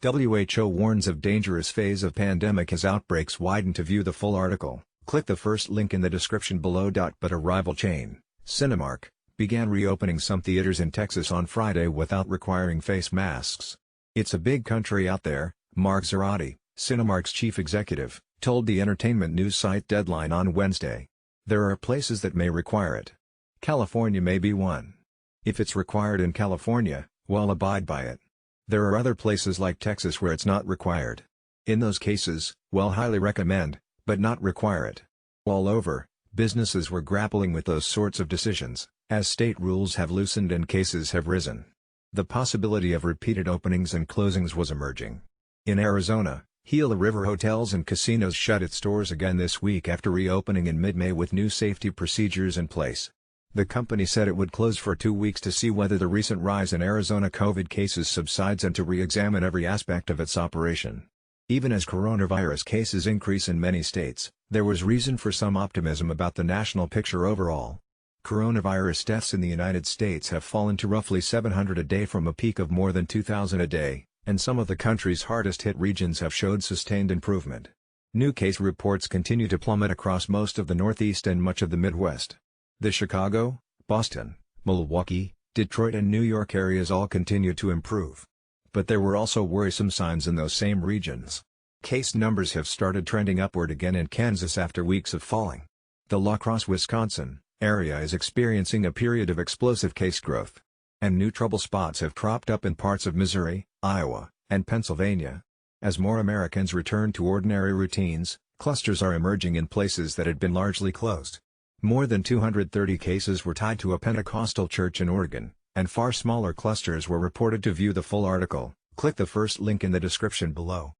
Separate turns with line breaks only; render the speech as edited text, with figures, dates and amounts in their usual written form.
WHO warns of dangerous phase of pandemic as outbreaks widen. To view the full article, click the first link in the description below. But a rival chain, Cinemark, began reopening some theaters in Texas on Friday without requiring face masks. "It's a big country out there," Mark Zoradi, Cinemark's chief executive, told the entertainment news site Deadline on Wednesday. "There are places that may require it. California may be one. If it's required in California, well, abide by it. There are other places like Texas where it's not required. In those cases, well, highly recommend, but not require it." All over, businesses were grappling with those sorts of decisions, as state rules have loosened and cases have risen. The possibility of repeated openings and closings was emerging. In Arizona, Gila River Hotels and Casinos shut its doors again this week after reopening in mid-May with new safety procedures in place. The company said it would close for 2 weeks to see whether the recent rise in Arizona COVID cases subsides and to re-examine every aspect of its operation. Even as coronavirus cases increase in many states, there was reason for some optimism about the national picture overall. Coronavirus deaths in the United States have fallen to roughly 700 a day from a peak of more than 2,000 a day, and some of the country's hardest-hit regions have showed sustained improvement. New case reports continue to plummet across most of the Northeast and much of the Midwest. The Chicago, Boston, Milwaukee, Detroit and New York areas all continue to improve. But there were also worrisome signs in those same regions. Case numbers have started trending upward again in Kansas after weeks of falling. The La Crosse, Wisconsin, area is experiencing a period of explosive case growth. And new trouble spots have cropped up in parts of Missouri, Iowa, and Pennsylvania. As more Americans return to ordinary routines, clusters are emerging in places that had been largely closed. More than 230 cases were tied to a Pentecostal church in Oregon, and far smaller clusters were reported. To view the full article, click the first link in the description below.